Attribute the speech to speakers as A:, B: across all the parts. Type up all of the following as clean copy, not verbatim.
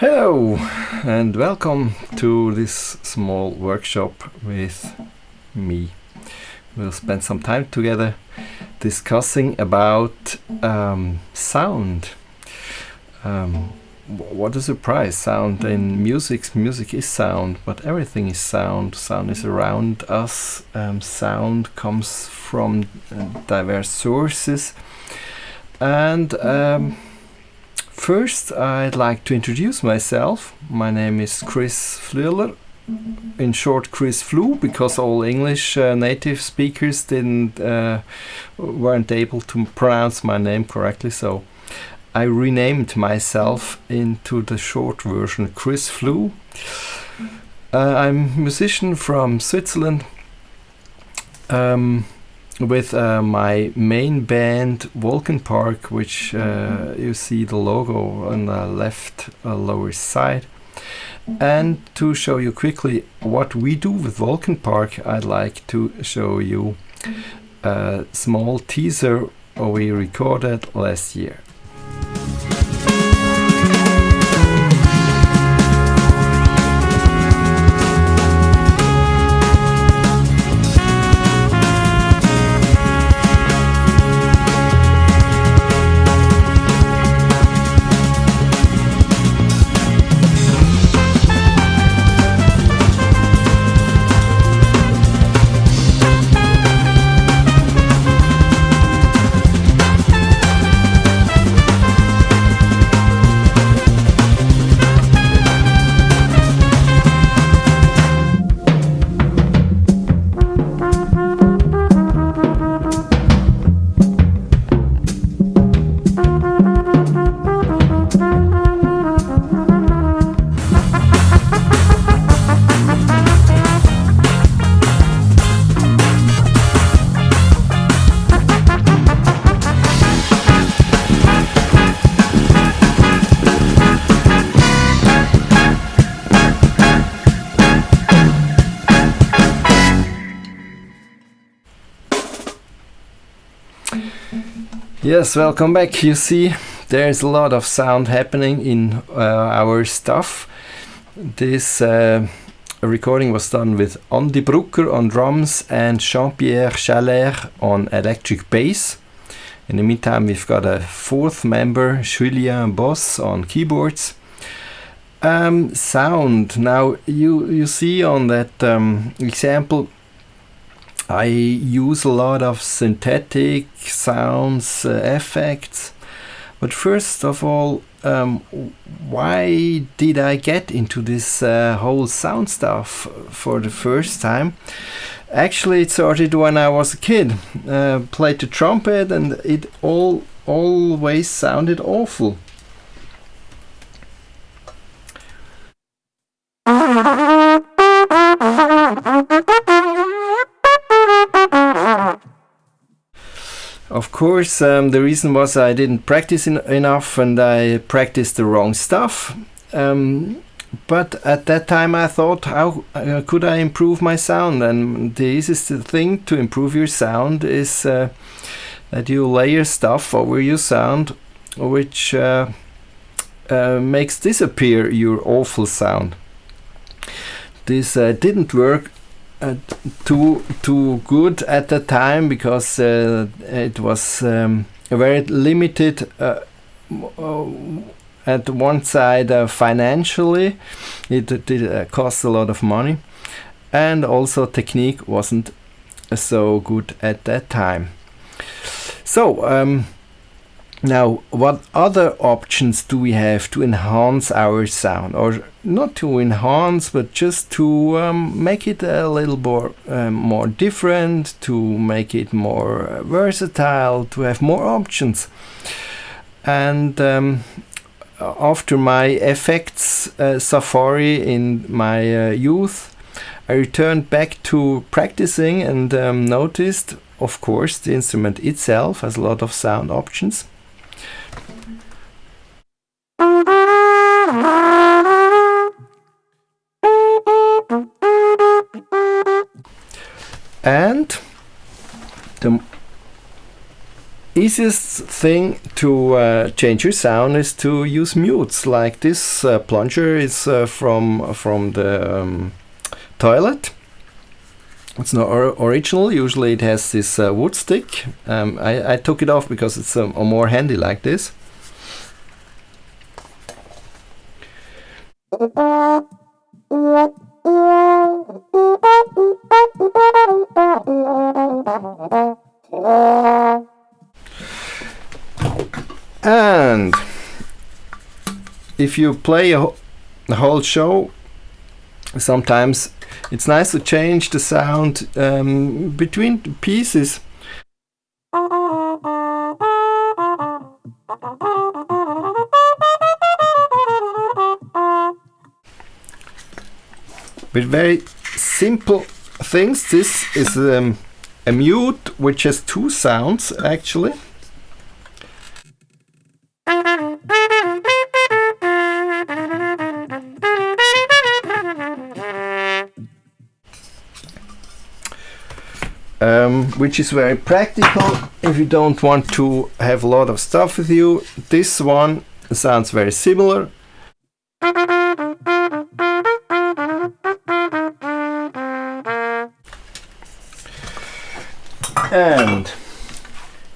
A: Hello and welcome to this small workshop with me. We'll spend some time together discussing about sound. What a surprise! Sound in music. Music is sound, but everything is sound. Sound is around us. Sound comes from diverse sources. And first, I'd like to introduce myself. My name is Kriz, in short Kriz Flu, because all English native speakers weren't able to pronounce my name correctly, so I renamed myself into the short version Kriz Flu. I'm a musician from Switzerland. With my main band Vulcan Park, which you see the logo on the left lower side. And to show you quickly what we do with Vulcan Park, I'd like to show you a small teaser we recorded last year. Yes, welcome back. You see, there's a lot of sound happening in our stuff. This recording was done with Andy Brucker on drums and Jean-Pierre Chalère on electric bass. In the meantime, we've got a fourth member, Julien Boss, on keyboards. Sound. Now, you see on that example, I use a lot of synthetic sounds, effects. But first of all, why did I get into this whole sound stuff for the first time? Actually, it started when I was a kid. Played the trumpet, and it always sounded awful. Of course, the reason was I didn't practice enough and I practiced the wrong stuff. But at that time I thought, how could I improve my sound? And the easiest thing to improve your sound is that you layer stuff over your sound, which makes disappear your awful sound. This didn't work too good at the time, because it was very limited at one side financially. It did cost a lot of money, and also technique wasn't so good at that time. So now, what other options do we have to enhance our sound? Or not to enhance, but just to make it a little more different, to make it more versatile, to have more options. And after my effects safari in my youth, I returned back to practicing and noticed, of course, the instrument itself has a lot of sound options. And the easiest thing to change your sound is to use mutes. Like this plunger is from the toilet. It's not original. Usually it has this wood stick. I took it off because it's more handy like this. And if you play a whole show, sometimes it's nice to change the sound between the pieces. With very simple things. This is a mute which has two sounds actually. Which is very practical if you don't want to have a lot of stuff with you. This one sounds very similar. And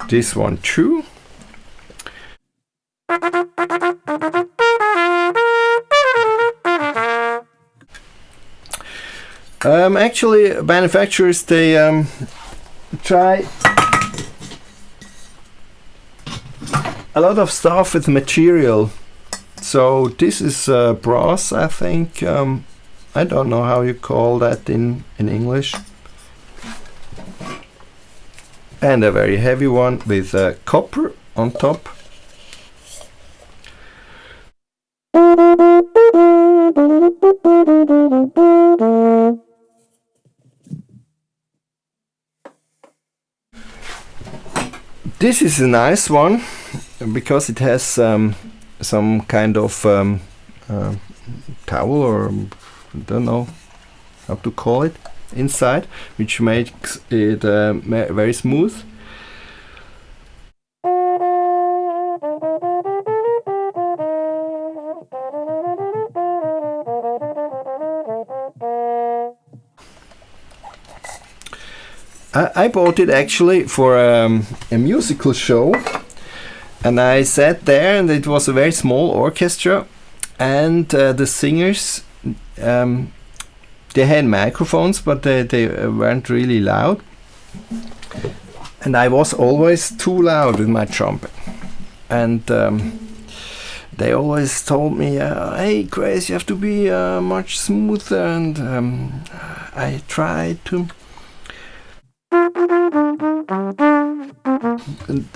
A: this one too. Actually, manufacturers, they try a lot of stuff with material. So this is brass, I think. I don't know how you call that in English. And a very heavy one with copper on top. This is a nice one because it has some kind of towel, or I don't know how to call it, inside, which makes it very smooth. I bought it actually for a musical show, and I sat there, and it was a very small orchestra, and the singers, they had microphones, but they weren't really loud, and I was always too loud with my trumpet, and they always told me, hey Kriz, you have to be much smoother, and I tried to. And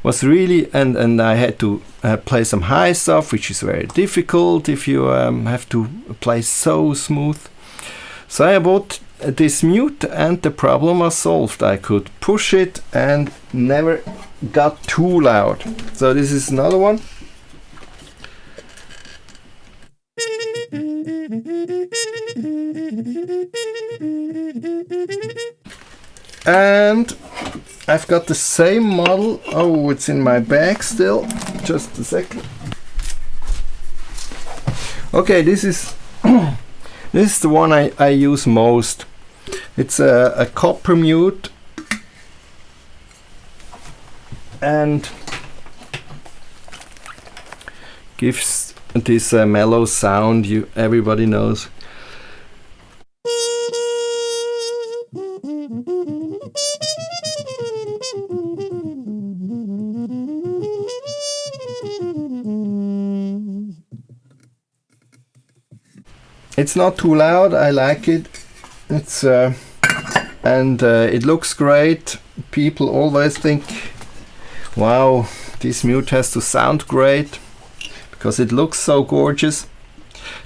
A: was really, and I had to play some high stuff, which is very difficult if you have to play so smooth. So I bought this mute, and the problem was solved. I could push it and never got too loud. So this is another one. And I've got the same model. Oh, it's in my bag still. Just a second. Okay, this is this is the one I use most. It's a copper mute, and gives this mellow sound everybody knows. It's not too loud. I like it. It's and it looks great. People always think, wow, this mute has to sound great because it looks so gorgeous.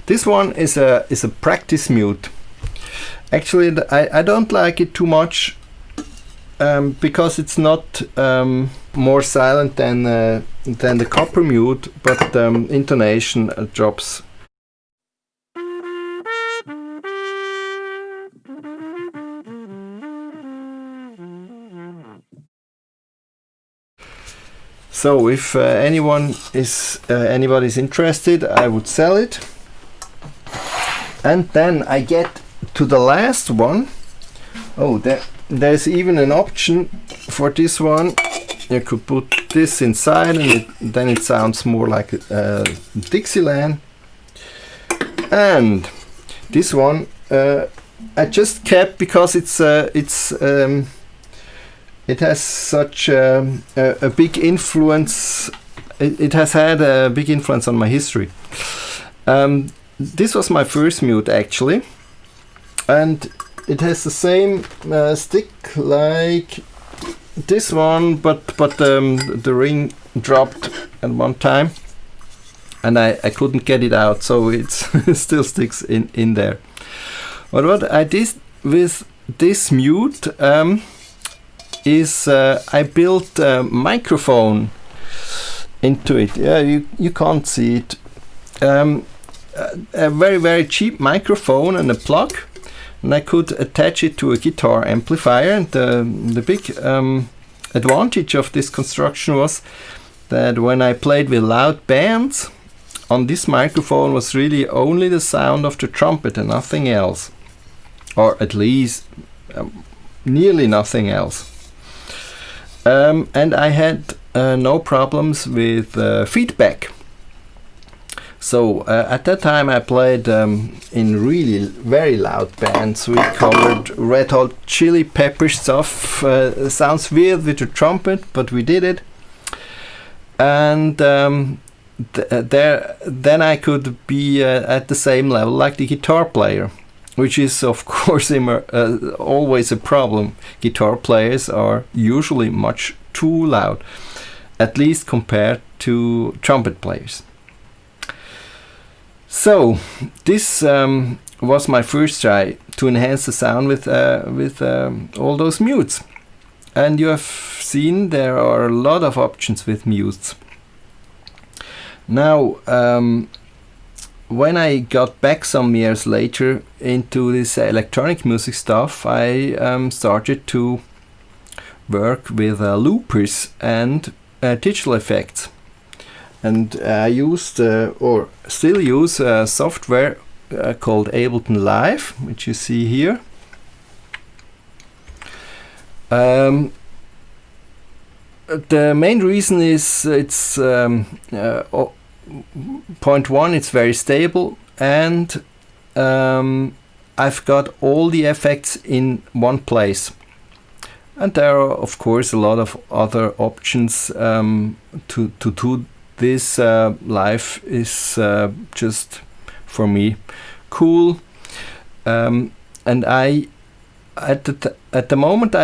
A: This one is a practice mute. Actually, I don't like it too much because it's not more silent than the copper mute, but intonation drops. So if anybody's interested, I would sell it. And then I get to the last one. Oh, there's even an option for this one. You could put this inside, and then it sounds more like Dixieland. And this one I just kept because it has such a big influence. It has had a big influence on my history. This was my first mute actually, and it has the same stick like this one, but the ring dropped at one time, and I couldn't get it out, so it still sticks in there. But what I did with this mute is I built a microphone into it. Yeah, you can't see it. A very, very cheap microphone and a plug, and I could attach it to a guitar amplifier. And the big advantage of this construction was that when I played with loud bands, on this microphone was really only the sound of the trumpet and nothing else, or at least nearly nothing else. And I had no problems with feedback. So at that time I played in really very loud bands. We covered Red Hot Chili Pepper stuff. Sounds weird with the trumpet, but we did it. And then I could be at the same level like the guitar player, which is of course always a problem. Guitar players are usually much too loud, at least compared to trumpet players. So this was my first try to enhance the sound with all those mutes. And you have seen there are a lot of options with mutes. Now, when I got back some years later into this electronic music stuff, I started to work with loopers and digital effects. And I used or still use software called Ableton Live, which you see here. The main reason is it's point one, it's very stable, and I've got all the effects in one place. And there are of course a lot of other options to do this. Live is just for me cool, and I at the moment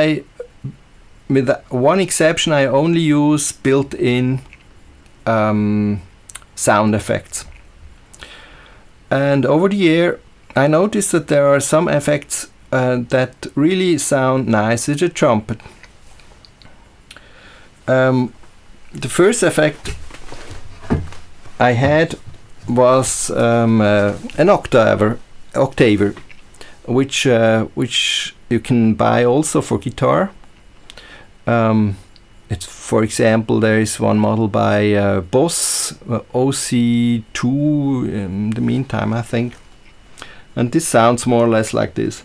A: with one exception, I only use built-in sound effects. And over the year, I noticed that there are some effects that really sound nice with a trumpet. The first effect I had was an octaver, which you can buy also for guitar. It's, for example, there is one model by Boss OC2 in the meantime, I think, and this sounds more or less like this.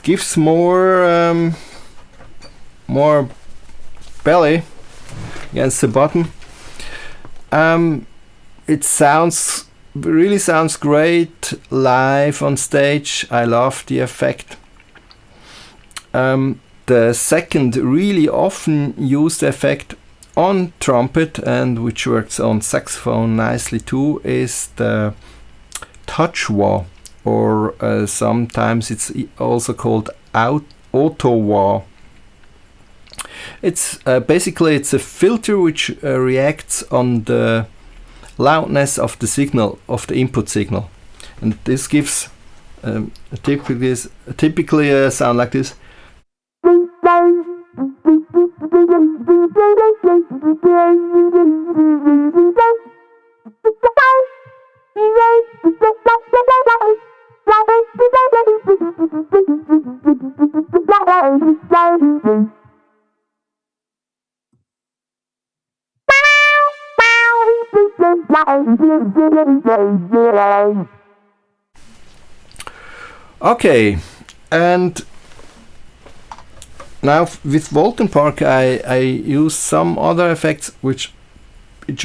A: Gives more belly against the bottom. It really sounds great live on stage. I love the effect. The second really often used effect on trumpet, and which works on saxophone nicely too, is the touch wah, or sometimes it's also called auto wah. It's basically it's a filter which reacts on the loudness of the signal, of the input signal, and this gives typically a sound like this. Okay, and now with Volten Park I use some other effects which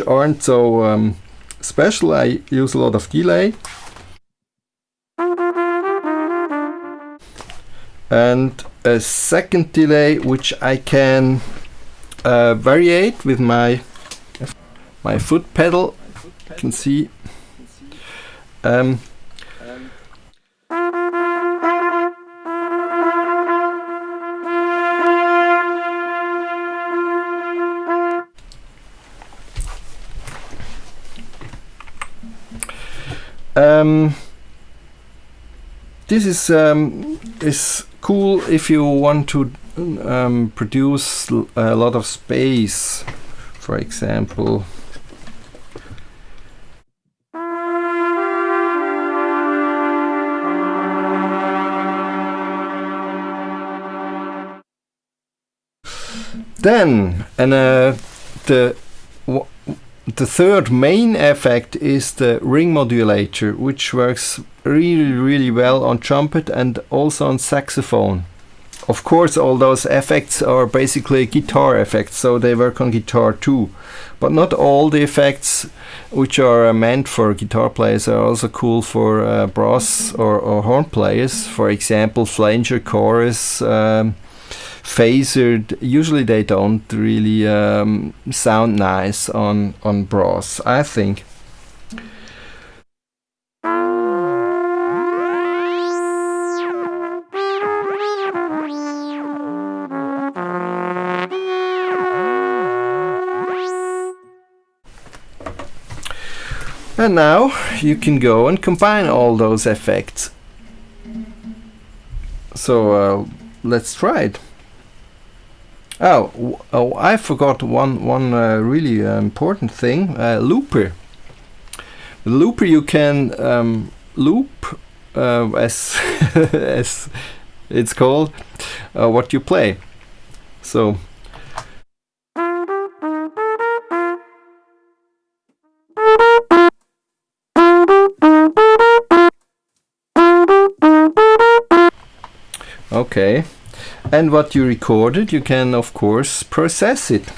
A: aren't so special. I use a lot of delay and a second delay which I can variate with my foot pedal. You can see this is cool if you want to produce a lot of space, for example. Then, and the third main effect is the ring modulator, which works really well on trumpet and also on saxophone. Of course, all those effects are basically guitar effects, so they work on guitar too. But not all the effects which are meant for guitar players are also cool for brass or horn players. For example, flanger, chorus, phaser. Usually they don't really sound nice on brass, I think. And now you can go and combine all those effects. So let's try it. Oh, I forgot one really important thing. Looper. The looper you can loop as as it's called what you play. So. Okay, and what you recorded, you can of course process it.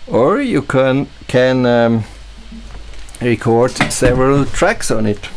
A: Or you can record several tracks on it.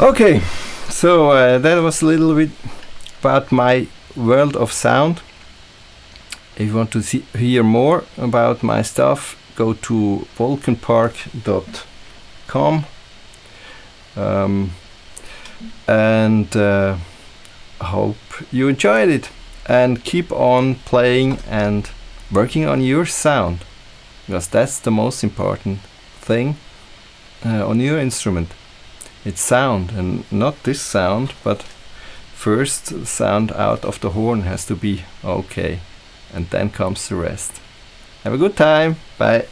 A: Okay, so that was a little bit about my world of sound. If you want to hear more about my stuff, go to vulcanpark.com. And hope you enjoyed it, and keep on playing and working on your sound, because that's the most important thing on your instrument. It's sound, and not this sound, but first the sound out of the horn has to be okay, and then comes the rest. Have a good time. Bye.